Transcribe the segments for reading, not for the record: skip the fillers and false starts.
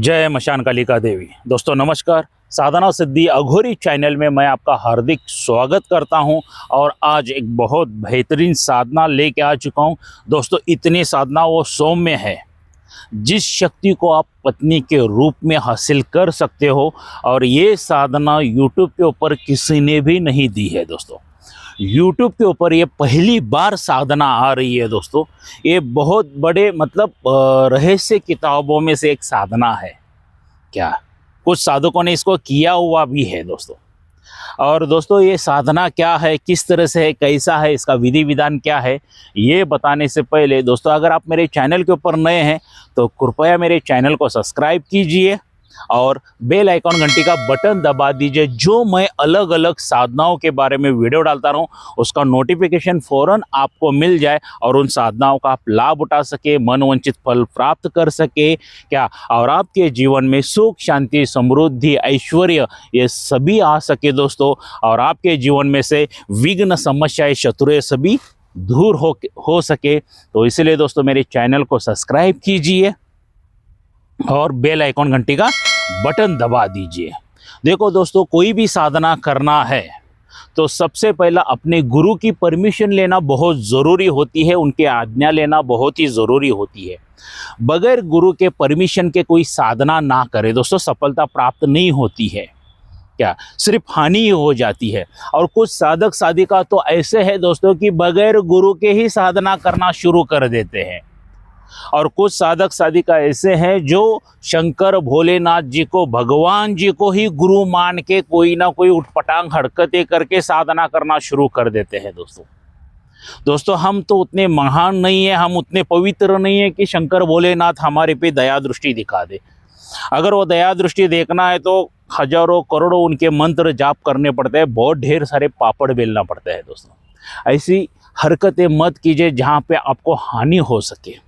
जय मशान कालिका देवी। दोस्तों नमस्कार। साधना सिद्धि अघोरी चैनल में मैं आपका हार्दिक स्वागत करता हूं और आज एक बहुत बेहतरीन साधना लेके आ चुका हूं। दोस्तों इतनी साधना वो सौम्य है, जिस शक्ति को आप पत्नी के रूप में हासिल कर सकते हो, और ये साधना YouTube के ऊपर किसी ने भी नहीं दी है। दोस्तों YouTube के ऊपर ये पहली बार साधना आ रही है। दोस्तों ये बहुत बड़े रहस्य किताबों में से एक साधना है। क्या कुछ साधकों ने इसको किया हुआ भी है दोस्तों। और दोस्तों ये साधना क्या है, किस तरह से है, कैसा है, इसका विधि विधान क्या है, ये बताने से पहले दोस्तों अगर आप मेरे चैनल के ऊपर नए हैं तो कृपया मेरे चैनल को सब्सक्राइब कीजिए और बेल आइकॉन घंटी का बटन दबा दीजिए। जो मैं अलग अलग साधनाओं के बारे में वीडियो डालता रहूं उसका नोटिफिकेशन फ़ौरन आपको मिल जाए और उन साधनाओं का आप लाभ उठा सके, मनोवांछित फल प्राप्त कर सके क्या, और आपके जीवन में सुख, शांति, समृद्धि, ऐश्वर्य ये सभी आ सके दोस्तों, और आपके जीवन में से विघ्न, समस्याएं, शत्रुएं सभी दूर हो सके। तो इसलिए दोस्तों मेरे चैनल को सब्सक्राइब कीजिए और बेल आइकॉन घंटी का बटन दबा दीजिए। देखो दोस्तों, कोई भी साधना करना है तो सबसे पहला अपने गुरु की परमिशन लेना बहुत ज़रूरी होती है, उनके आज्ञा लेना बहुत ही ज़रूरी होती है। बगैर गुरु के परमिशन के कोई साधना ना करे दोस्तों, सफलता प्राप्त नहीं होती है, क्या सिर्फ हानि ही हो जाती है। और कुछ साधक साधिका तो ऐसे हैं दोस्तों कि बगैर गुरु के ही साधना करना शुरू कर देते हैं, और कुछ साधक साधिका ऐसे हैं जो शंकर भोलेनाथ जी को, भगवान जी को ही गुरु मान के कोई ना कोई उठपटांग हरकतें करके साधना करना शुरू कर देते हैं दोस्तों हम तो उतने महान नहीं है, हम उतने पवित्र नहीं है कि शंकर भोलेनाथ हमारे पे दया दृष्टि दिखा दे। अगर वो दया दृष्टि देखना है तो हजारों करोड़ों उनके मंत्र जाप करने पड़ते हैं, बहुत ढेर सारे पापड़ बेलना पड़ता है दोस्तों। ऐसी हरकतें मत कीजिए जहाँ पे आपको हानि हो सके।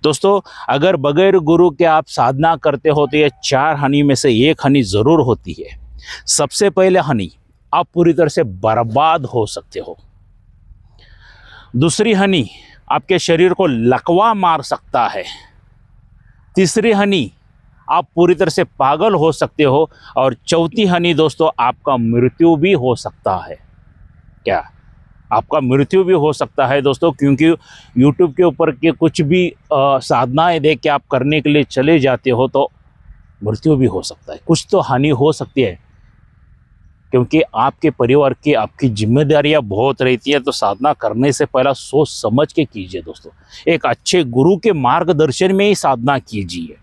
दोस्तों अगर बगैर गुरु के आप साधना करते हो तो ये 4 हानि में से एक हानि ज़रूर होती है। सबसे पहले हानि, आप पूरी तरह से बर्बाद हो सकते हो। दूसरी हानि, आपके शरीर को लकवा मार सकता है। तीसरी हानि, आप पूरी तरह से पागल हो सकते हो। और चौथी हानि दोस्तों, आपका मृत्यु भी हो सकता है। क्या आपका मृत्यु भी हो सकता है दोस्तों, क्योंकि YouTube के ऊपर के कुछ भी साधनाएं देख के आप करने के लिए चले जाते हो तो मृत्यु भी हो सकता है, कुछ तो हानि हो सकती है, क्योंकि आपके परिवार की आपकी जिम्मेदारियां बहुत रहती है। तो साधना करने से पहला सोच समझ के कीजिए दोस्तों, एक अच्छे गुरु के मार्गदर्शन में ही साधना कीजिए।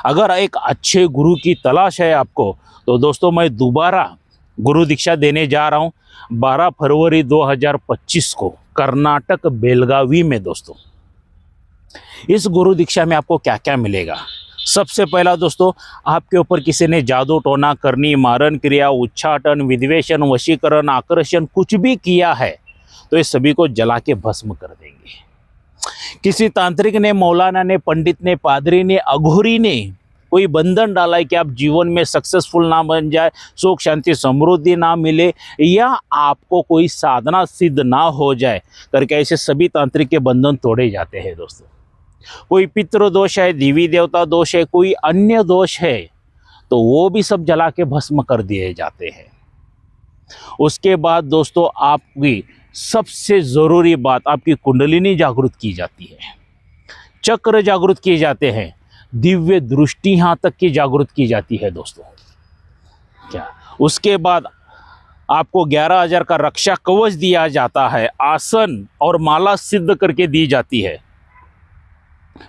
अगर एक अच्छे गुरु की तलाश है आपको तो दोस्तों मैं दोबारा गुरु दीक्षा देने जा रहा हूँ 12 फरवरी 2025 को कर्नाटक बेलगावी में। दोस्तों इस गुरु दीक्षा में आपको क्या क्या मिलेगा। सबसे पहला दोस्तों, आपके ऊपर किसी ने जादू, टोना करनी, मारण क्रिया, उच्चाटन, विद्वेषण, वशीकरण, आकर्षण कुछ भी किया है तो ये सभी को जला के भस्म कर देंगे। किसी तांत्रिक ने, मौलाना ने, पंडित ने, पादरी ने, अघोरी ने कोई बंधन डाला है कि आप जीवन में सक्सेसफुल ना बन जाए, सुख, शांति, समृद्धि ना मिले, या आपको कोई साधना सिद्ध ना हो जाए करके, ऐसे सभी तांत्रिक के बंधन तोड़े जाते हैं दोस्तों। कोई पितृ दोष है, देवी देवता दोष है, कोई अन्य दोष है तो वो भी सब जला के भस्म कर दिए जाते हैं। उसके बाद दोस्तों आपकी सबसे ज़रूरी बात, आपकी कुंडलिनी जागृत की जाती है, चक्र जागृत किए जाते हैं, दिव्य दृष्टि यहाँ तक की जागृत की जाती है दोस्तों। क्या उसके बाद आपको 11,000 का रक्षा कवच दिया जाता है, आसन और माला सिद्ध करके दी जाती है।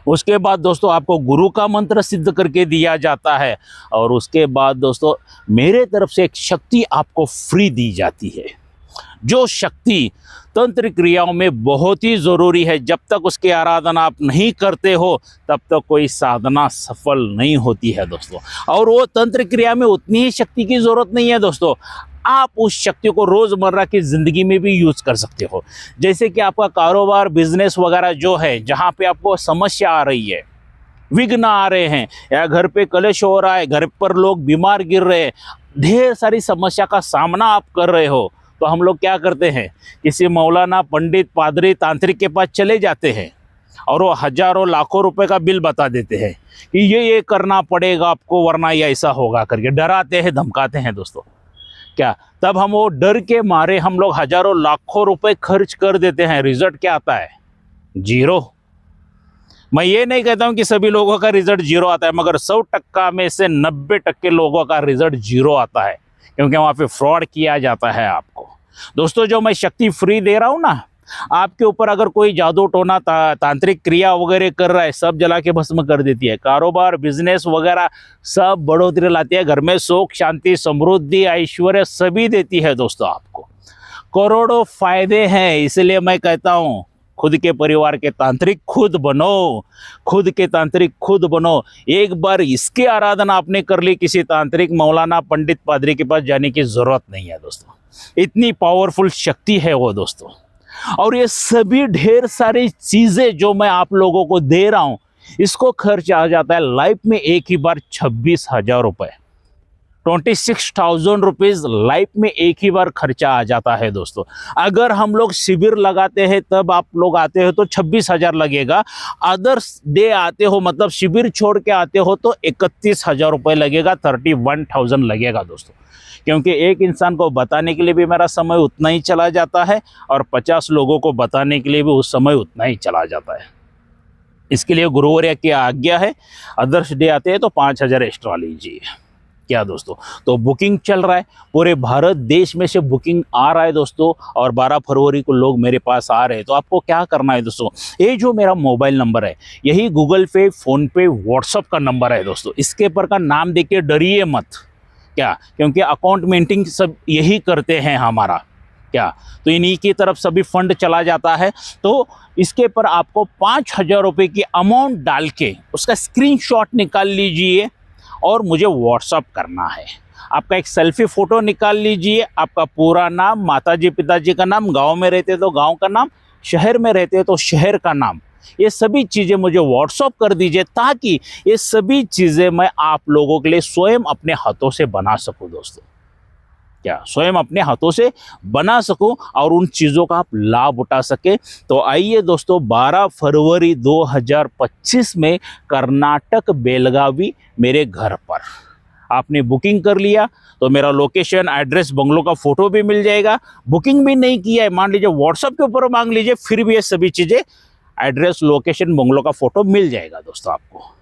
उसके बाद दोस्तों आपको गुरु का मंत्र सिद्ध करके दिया जाता है, और उसके बाद दोस्तों मेरे तरफ से एक शक्ति आपको फ्री दी जाती है, जो शक्ति तंत्र क्रियाओं में बहुत ही ज़रूरी है। जब तक उसकी आराधना आप नहीं करते हो तब तक कोई साधना सफल नहीं होती है दोस्तों। और वो तंत्र क्रिया में उतनी ही शक्ति की ज़रूरत नहीं है दोस्तों, आप उस शक्ति को रोज़मर्रा की ज़िंदगी में भी यूज़ कर सकते हो। जैसे कि आपका कारोबार, बिजनेस वगैरह जो है, जहाँ पे आपको समस्या आ रही है, विघ्न आ रहे हैं, या घर पे कलेश हो रहा है, घर पर लोग बीमार गिर रहे हैं, ढेर सारी समस्या का सामना आप कर रहे हो, तो हम लोग क्या करते हैं, किसी मौलाना, पंडित, पादरी, तांत्रिक के पास चले जाते हैं। और वो हजारों लाखों रुपए का बिल बता देते हैं कि ये करना पड़ेगा आपको वरना ये ऐसा होगा करके डराते हैं, धमकाते हैं दोस्तों। क्या तब हम वो डर के मारे हम लोग हजारों लाखों रुपए खर्च कर देते हैं, रिजल्ट क्या आता है? जीरो। मैं ये नहीं कहता हूं कि सभी लोगों का रिजल्ट जीरो आता है, मगर 100% में से 90% लोगों का रिजल्ट जीरो आता है, क्योंकि वहां पे फ्रॉड किया जाता है आपको। दोस्तों, जो मैं शक्ति फ्री दे रहा हूं ना, आपके ऊपर अगर कोई जादू टोना तांत्रिक क्रिया वगैरह कर रहा है, सब जला के भस्म कर देती है। कारोबार, बिजनेस वगैरह सब बढ़ोतरी लाती है, घर में सुख, शांति, समृद्धि, ऐश्वर्य सभी देती है दोस्तों। आपको करोड़ों फायदे हैं, इसलिए मैं कहता हूं खुद के परिवार के तांत्रिक खुद बनो, खुद के तांत्रिक खुद बनो। एक बार इसकी आराधना आपने कर ली, किसी तांत्रिक, मौलाना, पंडित, पादरी के पास जाने की जरूरत नहीं है दोस्तों। इतनी पावरफुल शक्ति है वो दोस्तों। और ये सभी ढेर सारी चीजें जो मैं आप लोगों को दे रहा हूं, इसको खर्च आ जाता है लाइफ में एक ही बार 26,000 रुपए। 26,000 रुपीज लाइफ में एक ही बार खर्चा आ जाता है दोस्तों। अगर हम लोग शिविर लगाते हैं तब आप लोग आते हो तो 26,000 लगेगा। अदर्स डे आते हो, मतलब शिविर छोड़ के आते हो, तो 31,000 रुपये लगेगा, 31,000 लगेगा दोस्तों। क्योंकि एक इंसान को बताने के लिए भी मेरा समय उतना ही चला जाता है और 50 लोगों को बताने के लिए भी उस समय उतना ही चला जाता है। इसके लिए गुरुवर्य की आज्ञा है, अदर्स डे आते हैं तो 5,000 एक्स्ट्रा लीजिए। क्या दोस्तों, तो बुकिंग चल रहा है, पूरे भारत देश में से बुकिंग आ रहा है दोस्तों, और 12 फरवरी को लोग मेरे पास आ रहे हैं। तो आपको क्या करना है दोस्तों, ये जो मेरा मोबाइल नंबर है, यही गूगल पे, फोन पे, व्हाट्सअप का नंबर है दोस्तों। इसके पर का नाम देखिए, डरिए मत। क्या, क्योंकि अकाउंट मेंटेनिंग सब यही करते हैं हमारा। क्या, तो इन्हीं की तरफ सभी फंड चला जाता है। तो इसके पर आपको 5,000 रुपये की अमाउंट डाल के उसका स्क्रीनशॉट निकाल लीजिए और मुझे व्हाट्सअप करना है। आपका एक सेल्फी फ़ोटो निकाल लीजिए, आपका पूरा नाम, माताजी पिताजी का नाम, गांव में रहते तो गांव का नाम, शहर में रहते तो शहर का नाम, ये सभी चीज़ें मुझे व्हाट्सअप कर दीजिए, ताकि ये सभी चीज़ें मैं आप लोगों के लिए स्वयं अपने हाथों से बना सकूं दोस्तों। क्या, स्वयं अपने हाथों से बना सकूं और उन चीज़ों का आप लाभ उठा सके। तो आइए दोस्तों, 12 फरवरी 2025 में कर्नाटक बेलगावी मेरे घर पर आपने बुकिंग कर लिया तो मेरा लोकेशन, एड्रेस, बंगलों का फोटो भी मिल जाएगा। बुकिंग भी नहीं किया है, मान लीजिए व्हाट्सएप के ऊपर मांग लीजिए, फिर भी ये सभी चीज़ें, एड्रेस, लोकेशन, बंगलों का फोटो मिल जाएगा दोस्तों आपको।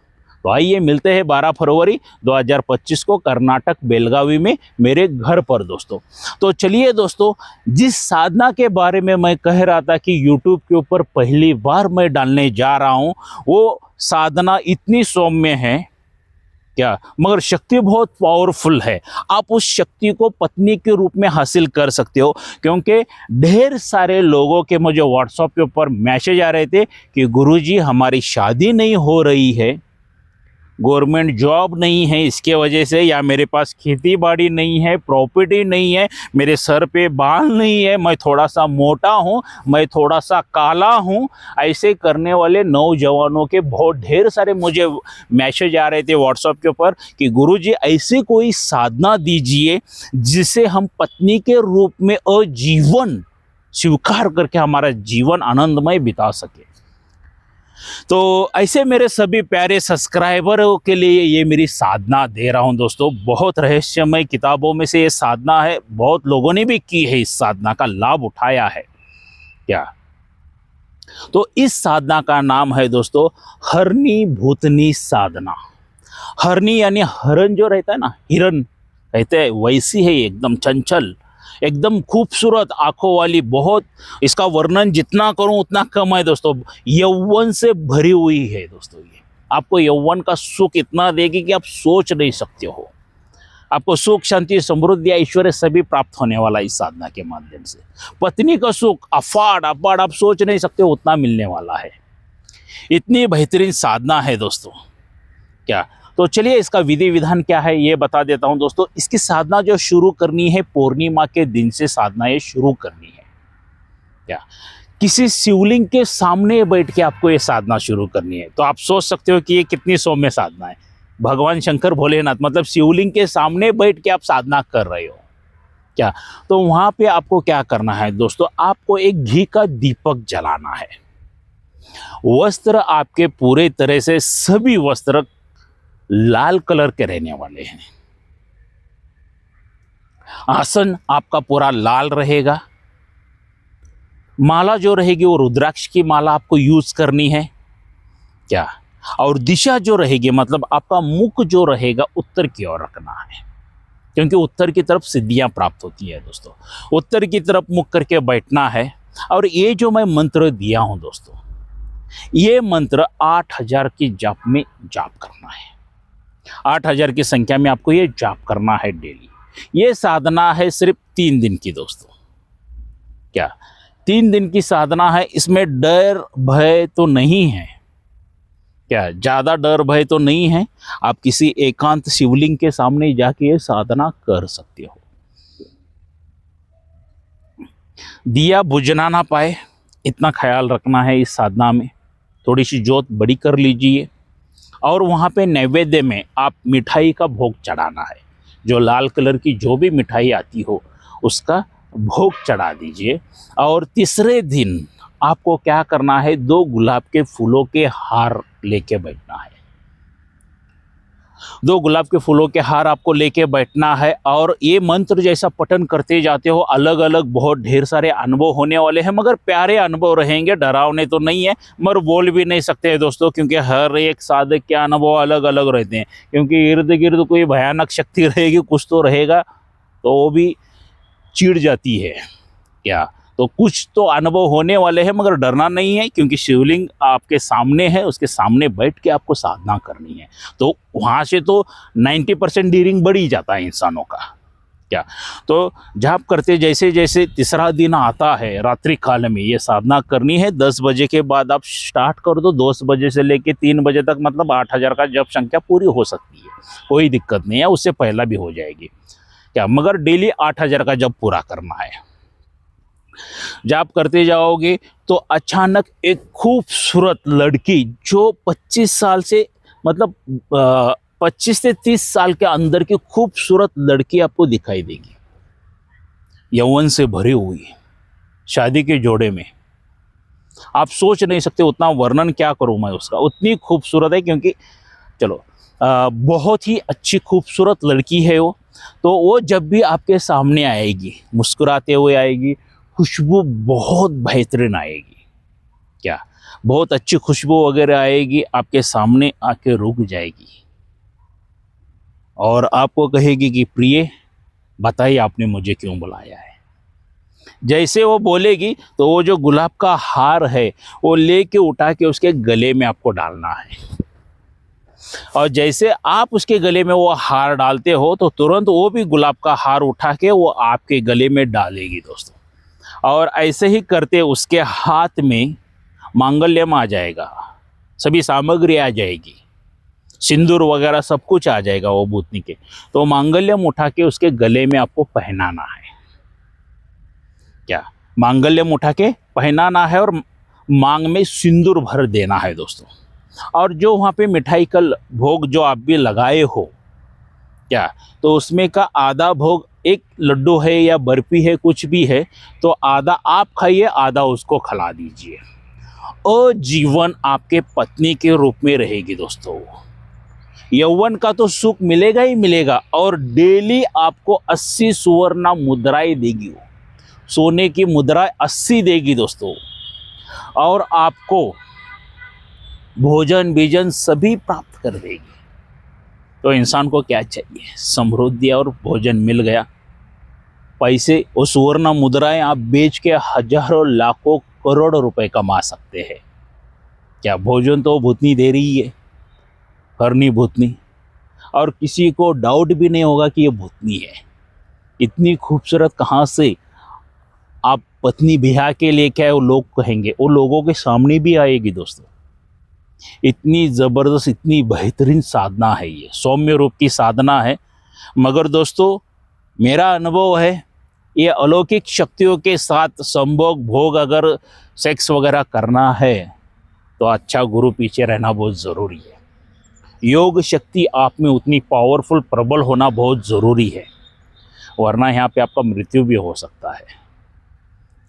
तो आइए मिलते हैं 12 फरवरी 2025 को कर्नाटक बेलगावी में मेरे घर पर दोस्तों। तो चलिए दोस्तों, जिस साधना के बारे में मैं कह रहा था कि YouTube के ऊपर पहली बार मैं डालने जा रहा हूं, वो साधना इतनी सौम्य है, क्या, मगर शक्ति बहुत पावरफुल है। आप उस शक्ति को पत्नी के रूप में हासिल कर सकते हो। क्योंकि ढेर सारे लोगों के मुझे व्हाट्सएप के ऊपर मैसेज आ रहे थे कि गुरुजी हमारी शादी नहीं हो रही है, गवर्नमेंट जॉब नहीं है इसके वजह से, या मेरे पास खेती बाड़ी नहीं है, प्रॉपर्टी नहीं है, मेरे सर पे बाल नहीं है, मैं थोड़ा सा मोटा हूँ, मैं थोड़ा सा काला हूँ। ऐसे करने वाले नौजवानों के बहुत ढेर सारे मुझे मैसेज आ रहे थे व्हाट्सएप के ऊपर कि गुरुजी ऐसी कोई साधना दीजिए जिसे हम पत्नी के रूप में आजीवन स्वीकार करके हमारा जीवन आनंदमय बिता सके। तो ऐसे मेरे सभी प्यारे सब्सक्राइबरों के लिए ये मेरी साधना दे रहा हूं दोस्तों। बहुत रहस्यमय किताबों में से ये साधना है, बहुत लोगों ने भी की है, इस साधना का लाभ उठाया है। क्या, तो इस साधना का नाम है दोस्तों हरनी भूतनी साधना। हरनी यानी हरण जो रहता है ना, हिरन कहते हैं, वैसी है, एकदम चंचल, एकदम खूबसूरत आंखों वाली। बहुत, इसका वर्णन जितना करूं उतना कम है दोस्तों। यौवन से भरी हुई है दोस्तों। ये आपको यौवन का सुख इतना देगी कि आप सोच नहीं सकते हो। आपको सुख, शांति, समृद्धि, ऐश्वर्य सभी प्राप्त होने वाला इस साधना के माध्यम से। पत्नी का सुख अफाड़ अपाड़ आप सोच नहीं सकते उतना मिलने वाला है। इतनी बेहतरीन साधना है दोस्तों। क्या, तो चलिए इसका विधि विधान क्या है ये बता देता हूं दोस्तों। इसकी साधना जो शुरू करनी है, पूर्णिमा के दिन से साधना ये शुरू करनी है। क्या, किसी शिवलिंग के सामने बैठ के आपको ये साधना शुरू करनी है। तो आप सोच सकते हो कि ये कितनी सौम्य साधना है। भगवान शंकर भोलेनाथ, मतलब शिवलिंग के सामने बैठ के आप साधना कर रहे हो। क्या, तो वहां पे आपको क्या करना है दोस्तों, आपको एक घी का दीपक जलाना है। वस्त्र आपके पूरे तरह से सभी वस्त्र लाल कलर के रहने वाले हैं। आसन आपका पूरा लाल रहेगा। माला जो रहेगी वो रुद्राक्ष की माला आपको यूज करनी है क्या। और दिशा जो रहेगी मतलब आपका मुख जो रहेगा उत्तर की ओर रखना है, क्योंकि उत्तर की तरफ सिद्धियां प्राप्त होती है दोस्तों। उत्तर की तरफ मुख करके बैठना है। और ये जो मैं मंत्र दिया हूं दोस्तों, ये मंत्र 8000 की जाप में जाप करना है। 8000 की संख्या में आपको ये जाप करना है डेली। ये साधना है सिर्फ 3 दिन की दोस्तों। क्या 3 दिन की साधना है, इसमें डर भय तो नहीं है। क्या ज्यादा डर भय तो नहीं है। आप किसी एकांत शिवलिंग के सामने जाके ये साधना कर सकते हो। दिया बुझना ना पाए इतना ख्याल रखना है इस साधना में। थोड़ी सी जोत बड़ी कर लीजिए और वहाँ पे नैवेद्य में आप मिठाई का भोग चढ़ाना है। जो लाल कलर की जो भी मिठाई आती हो उसका भोग चढ़ा दीजिए। और तीसरे दिन आपको क्या करना है, 2 गुलाब के फूलों के हार लेके बैठना है। 2 गुलाब के फूलों के हार आपको लेके बैठना है। और ये मंत्र जैसा पठन करते जाते हो, अलग अलग बहुत ढेर सारे अनुभव होने वाले हैं, मगर प्यारे अनुभव रहेंगे, डरावने तो नहीं है। मगर बोल भी नहीं सकते हैं दोस्तों, क्योंकि हर एक साधक के अनुभव अलग अलग रहते हैं। क्योंकि इर्द गिर्द कोई भयानक शक्ति रहेगी, कुछ तो रहेगा, तो वो भी चिढ़ जाती है क्या। तो कुछ तो अनुभव होने वाले हैं, मगर डरना नहीं है, क्योंकि शिवलिंग आपके सामने है, उसके सामने बैठ के आपको साधना करनी है। तो वहाँ से तो 90% डीरिंग बढ़ ही जाता है इंसानों का क्या। तो जाप करते जैसे जैसे तीसरा दिन आता है, रात्रि काल में ये साधना करनी है। 10 बजे के बाद आप स्टार्ट कर दो, 10 बजे से लेके 3 बजे तक, मतलब 8000 का जप संख्या पूरी हो सकती है, कोई दिक्कत नहीं है। उससे पहला भी हो जाएगी क्या, मगर डेली 8000 का जप पूरा करना है। जाप करते जाओगे तो अचानक एक खूबसूरत लड़की जो 25 साल से मतलब 25 से 30 साल के अंदर की खूबसूरत लड़की आपको दिखाई देगी, यौवन से भरी हुई, शादी के जोड़े में। आप सोच नहीं सकते, उतना वर्णन क्या करूं मैं उसका, उतनी खूबसूरत है। क्योंकि चलो बहुत ही अच्छी खूबसूरत लड़की है वो। तो वो जब भी आपके सामने आएगी, मुस्कुराते हुए आएगी, खुशबू बहुत बेहतरीन आएगी क्या, बहुत अच्छी खुशबू वगैरह आएगी, आपके सामने आके रुक जाएगी और आपको कहेगी कि प्रिय बताइए आपने मुझे क्यों बुलाया है। जैसे वो बोलेगी तो वो जो गुलाब का हार है वो लेके उठा के उसके गले में आपको डालना है। और जैसे आप उसके गले में वो हार डालते हो तो तुरंत वो भी गुलाब का हार उठा के वो आपके गले में डालेगी दोस्तों। और ऐसे ही करते उसके हाथ में मांगल्यम आ जाएगा, सभी सामग्री आ जाएगी, सिंदूर वगैरह सब कुछ आ जाएगा वो भूतनी के। तो मांगल्यम उठा के उसके गले में आपको पहनाना है क्या, मांगल्यम उठा के पहनाना है और मांग में सिंदूर भर देना है दोस्तों। और जो वहाँ पे मिठाई का भोग जो आप भी लगाए हो क्या, तो उसमें का आधा भोग, एक लड्डू है या बर्फी है कुछ भी है, तो आधा आप खाइए, आधा उसको खिला दीजिए। और जीवन आपके पत्नी के रूप में रहेगी दोस्तों। यौवन का तो सुख मिलेगा ही मिलेगा, और डेली आपको 80 सुवर्ण मुद्राएं देगी वो, सोने की मुद्रा 80 देगी दोस्तों। और आपको भोजन बीजन सभी प्राप्त कर देगी। तो इंसान को क्या चाहिए, समृद्धि और भोजन मिल गया। पैसे और सुवर्ण मुद्राएं आप बेच के हजारों लाखों करोड़ों रुपए कमा सकते हैं क्या। भोजन तो भूतनी दे रही है, हरनी भूतनी, और किसी को डाउट भी नहीं होगा कि ये भूतनी है। इतनी खूबसूरत कहाँ से आप पत्नी ब्याह के लेके आए, वो लोग कहेंगे, वो लोगों के सामने भी आएगी दोस्तों। इतनी ज़बरदस्त, इतनी बेहतरीन साधना है ये, सौम्य रूप की साधना है। मगर दोस्तों मेरा अनुभव है, ये अलौकिक शक्तियों के साथ संभोग भोग अगर सेक्स वगैरह करना है तो अच्छा गुरु पीछे रहना बहुत ज़रूरी है। योग शक्ति आप में उतनी पावरफुल प्रबल होना बहुत ज़रूरी है, वरना यहाँ पे आपका मृत्यु भी हो सकता है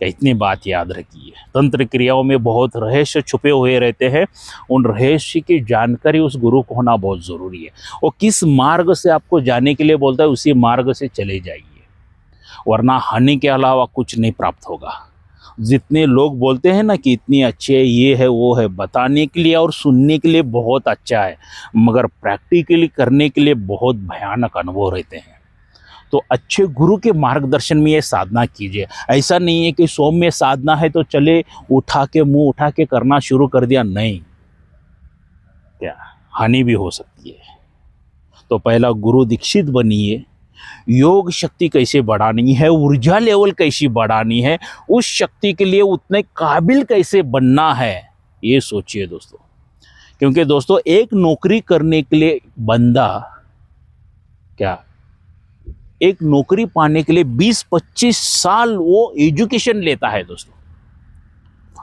इतनी बात याद रखिए, तंत्र क्रियाओं में बहुत रहस्य छुपे हुए रहते हैं। उन रहस्य की जानकारी उस गुरु को होना बहुत ज़रूरी है। वो किस मार्ग से आपको जाने के लिए बोलता है, उसी मार्ग से चले जाइए, वरना हानि के अलावा कुछ नहीं प्राप्त होगा। जितने लोग बोलते हैं ना कि इतनी अच्छी है, ये है, वो है, बताने के लिए और सुनने के लिए बहुत अच्छा है, मगर प्रैक्टिकली करने के लिए बहुत भयानक अनुभव रहते हैं। तो अच्छे गुरु के मार्गदर्शन में ये साधना कीजिए। ऐसा नहीं है कि सौम्य साधना है तो चले उठा के मुंह उठा के करना शुरू कर दिया, नहीं, क्या हानि भी हो सकती है। तो पहला गुरु दीक्षित बनिए, योग शक्ति कैसे बढ़ानी है, ऊर्जा लेवल कैसी बढ़ानी है, उस शक्ति के लिए उतने काबिल कैसे बनना है, ये सोचिए दोस्तों। क्योंकि दोस्तों एक नौकरी करने के लिए बंदा क्या, एक नौकरी पाने के लिए 20-25 साल वो एजुकेशन लेता है दोस्तों,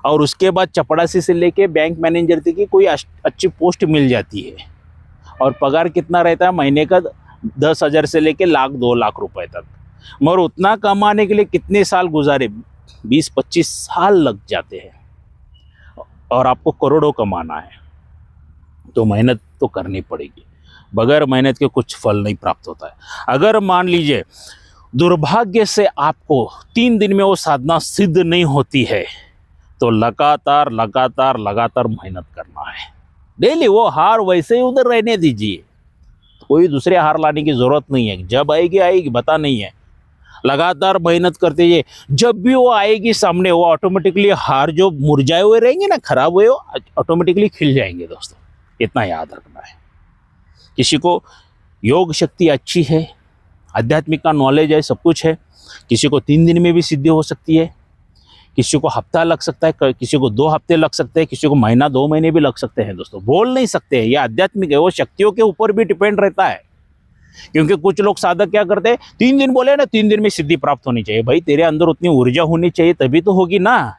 और उसके बाद चपड़ासी से लेके बैंक मैनेजर तक की कोई अच्छी पोस्ट मिल जाती है, और पगार कितना रहता है महीने का, 10,000 से लेके लाख 2 लाख रुपए तक। मगर उतना कमाने के लिए कितने साल गुजारे, 20-25 साल लग जाते हैं, और आपको करोड़ों कमाना है तो मेहनत तो करनी पड़ेगी। बगैर मेहनत के कुछ फल नहीं प्राप्त होता है। अगर मान लीजिए दुर्भाग्य से आपको 3 दिन में वो साधना सिद्ध नहीं होती है, तो लगातार लगातार लगातार मेहनत करना है डेली। वो हार वैसे ही उधर रहने दीजिए, कोई दूसरे हार लाने की जरूरत नहीं है, जब आएगी आएगी बता नहीं है। लगातार मेहनत करते रहिए, जब भी वो आएगी सामने, वो ऑटोमेटिकली हार जो मुरझाए हुए रहेंगे ना, खराब हुए, ऑटोमेटिकली खिल जाएंगे दोस्तों, इतना याद रखना है। किसी को योग शक्ति अच्छी है, आध्यात्मिक का नॉलेज है, सब कुछ है, किसी को 3 दिन में भी सिद्धि हो सकती है, किसी को हफ्ता लग सकता है, किसी को 2 हफ्ते लग सकते हैं, किसी को महीना 2 महीने भी लग सकते हैं दोस्तों। बोल नहीं सकते हैं, ये आध्यात्मिक है, वो शक्तियों के ऊपर भी डिपेंड रहता है। क्योंकि कुछ लोग साधक क्या करते हैं, 3 दिन बोले ना, 3 दिन में सिद्धि प्राप्त होनी चाहिए। भाई तेरे अंदर उतनी ऊर्जा होनी चाहिए तभी तो होगी ना,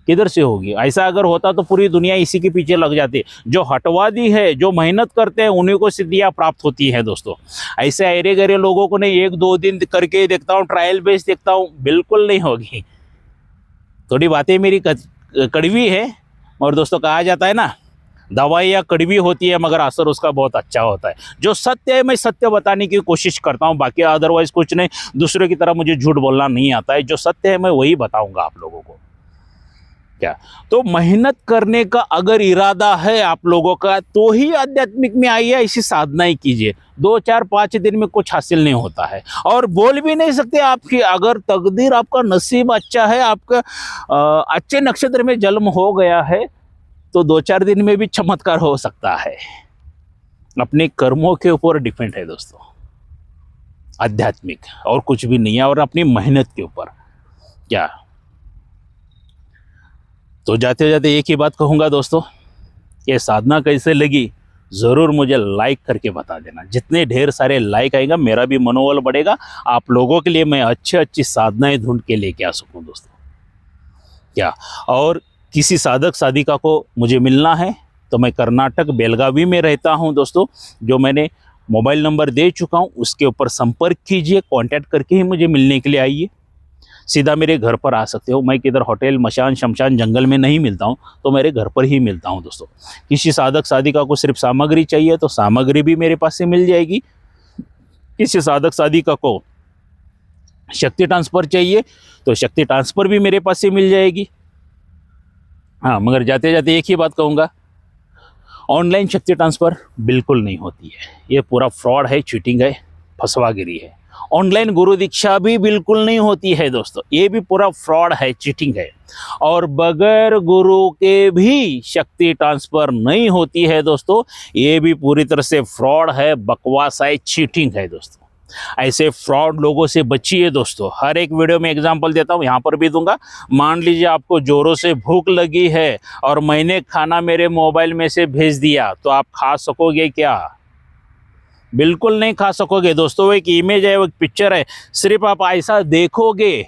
किधर से होगी? ऐसा अगर होता तो पूरी दुनिया इसी के पीछे लग जाती। जो हटवादी है, जो मेहनत करते हैं, उन्हीं को सिद्धियां प्राप्त होती है दोस्तों। ऐसे अरे गरे लोगों को नहीं, 1-2 दिन करके देखता हूँ, ट्रायल बेस देखता हूँ, बिल्कुल नहीं होगी। थोड़ी बातें मेरी कड़वी है, और दोस्तों कहा जाता है ना, दवाइयाँ कड़वी होती है मगर असर उसका बहुत अच्छा होता है। जो सत्य है मैं सत्य बताने की कोशिश करता हूँ, बाकी अदरवाइज कुछ नहीं। दूसरे की तरह मुझे झूठ बोलना नहीं आता है, जो सत्य है मैं वही बताऊंगा आप लोगों को। क्या तो मेहनत करने का अगर इरादा है आप लोगों का, तो ही आध्यात्मिक में आइए, ऐसी साधनाएं कीजिए। 2-4-5 दिन में कुछ हासिल नहीं होता है, और बोल भी नहीं सकते। आपकी अगर तकदीर, आपका नसीब अच्छा है, आपका अच्छे नक्षत्र में जन्म हो गया है, तो 2-4 दिन में भी चमत्कार हो सकता है। अपने कर्मों के ऊपर डिपेंड है दोस्तों, आध्यात्मिक और कुछ भी नहीं है, और अपनी मेहनत के ऊपर। क्या तो जाते जाते एक ही बात कहूँगा दोस्तों, ये साधना कैसे लगी ज़रूर मुझे लाइक करके बता देना। जितने ढेर सारे लाइक आएगा मेरा भी मनोबल बढ़ेगा, आप लोगों के लिए मैं अच्छी साधनाएं ढूंढ के लेके आ सकूँ दोस्तों। क्या और किसी साधक साधिका को मुझे मिलना है तो मैं कर्नाटक बेलगावी में रहता हूं दोस्तों। जो मैंने मोबाइल नंबर दे चुका हूं उसके ऊपर संपर्क कीजिए, कांटेक्ट करके ही मुझे मिलने के लिए आइए। सीधा मेरे घर पर आ सकते हो। मैं किधर होटल, मशान, शमशान, जंगल में नहीं मिलता हूं, तो मेरे घर पर ही मिलता हूं दोस्तों। किसी साधक साधिका को सिर्फ सामग्री चाहिए तो सामग्री भी मेरे पास से मिल जाएगी। किसी साधक साधिका को शक्ति ट्रांसफ़र चाहिए तो शक्ति ट्रांसफ़र भी मेरे पास से मिल जाएगी। हाँ, मगर जाते जाते एक ही बात कहूँगा, ऑनलाइन शक्ति ट्रांसफ़र बिल्कुल नहीं होती है। ये पूरा फ्रॉड है, चीटिंग है, फसवागिरी है। ऑनलाइन गुरु दीक्षा भी बिल्कुल नहीं होती है दोस्तों, ये भी पूरा फ्रॉड है, चीटिंग है। और बगैर गुरु के भी शक्ति ट्रांसफ़र नहीं होती है दोस्तों, ये भी पूरी तरह से फ्रॉड है, बकवास है, चीटिंग है दोस्तों। ऐसे फ्रॉड लोगों से बचिए दोस्तों। हर एक वीडियो में एग्जांपल देता हूँ, यहाँ पर भी दूंगा। मान लीजिए आपको जोरों से भूख लगी है और मैंने खाना मेरे मोबाइल में से भेज दिया, तो आप खा सकोगे क्या? बिल्कुल नहीं खा सकोगे दोस्तों। वो एक इमेज है, वो एक पिक्चर है, सिर्फ आप ऐसा देखोगे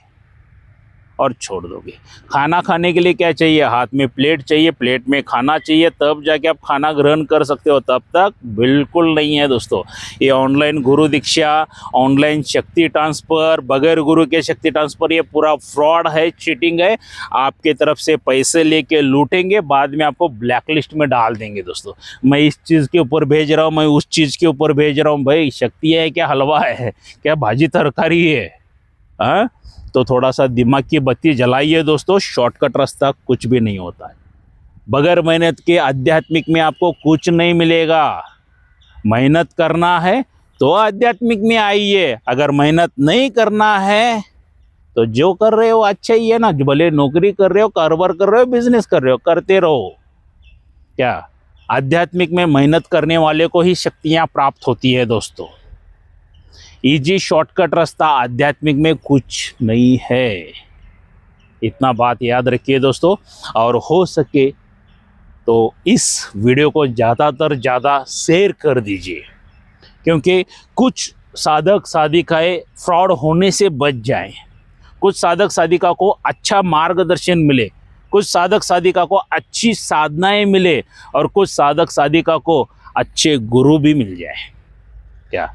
और छोड़ दोगे। खाना खाने के लिए क्या चाहिए? हाथ में प्लेट चाहिए, प्लेट में खाना चाहिए, तब जाके आप खाना ग्रहण कर सकते हो, तब तक बिल्कुल नहीं है दोस्तों। ये ऑनलाइन गुरु दीक्षा, ऑनलाइन शक्ति ट्रांसफ़र, बगैर गुरु के शक्ति ट्रांसफ़र, ये पूरा फ्रॉड है, चीटिंग है। आपके तरफ से पैसे लेके लूटेंगे, बाद में आपको ब्लैक लिस्ट में डाल देंगे दोस्तों। मैं इस चीज़ के ऊपर भेज रहा हूँ, मैं उस चीज़ के ऊपर भेज रहा हूँ। भाई शक्ति है क्या हलवा है क्या, भाजी तरकारी है? हाँ, तो थोड़ा सा दिमाग की बत्ती जलाइए दोस्तों। शॉर्टकट रास्ता कुछ भी नहीं होता है। बगैर मेहनत के आध्यात्मिक में आपको कुछ नहीं मिलेगा। मेहनत करना है तो आध्यात्मिक में आइए, अगर मेहनत नहीं करना है तो जो कर रहे हो अच्छा ही है ना। भले नौकरी कर रहे हो, कारोबार कर रहे हो, बिजनेस कर रहे हो, करते रहो। क्या आध्यात्मिक में मेहनत करने वाले को ही शक्तियाँ प्राप्त होती है दोस्तों। इजी शॉर्टकट रास्ता आध्यात्मिक में कुछ नहीं है, इतना बात याद रखिए दोस्तों। और हो सके तो इस वीडियो को ज़्यादातर ज़्यादा शेयर कर दीजिए, क्योंकि कुछ साधक साधिकाएं फ्रॉड होने से बच जाएं, कुछ साधक साधिका को अच्छा मार्गदर्शन मिले, कुछ साधक साधिका को अच्छी साधनाएं मिले, और कुछ साधक साधिका को अच्छे गुरु भी मिल जाए। क्या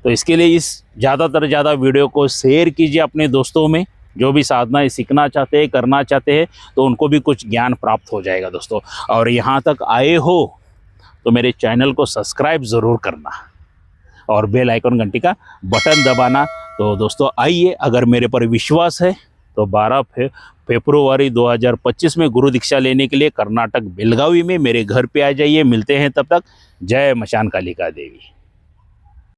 तो इसके लिए इस ज़्यादातर ज़्यादा वीडियो को शेयर कीजिए अपने दोस्तों में, जो भी साधनाएं सीखना चाहते हैं, करना चाहते हैं, तो उनको भी कुछ ज्ञान प्राप्त हो जाएगा दोस्तों। और यहाँ तक आए हो तो मेरे चैनल को सब्सक्राइब ज़रूर करना और बेल आइकन घंटी का बटन दबाना। तो दोस्तों आइए, अगर मेरे पर विश्वास है तो 12 फरवरी 2025 में गुरु दीक्षा लेने के लिए कर्नाटक बेलगावी में मेरे घर पे आ जाइए। मिलते हैं, तब तक जय मशान कालिका देवी।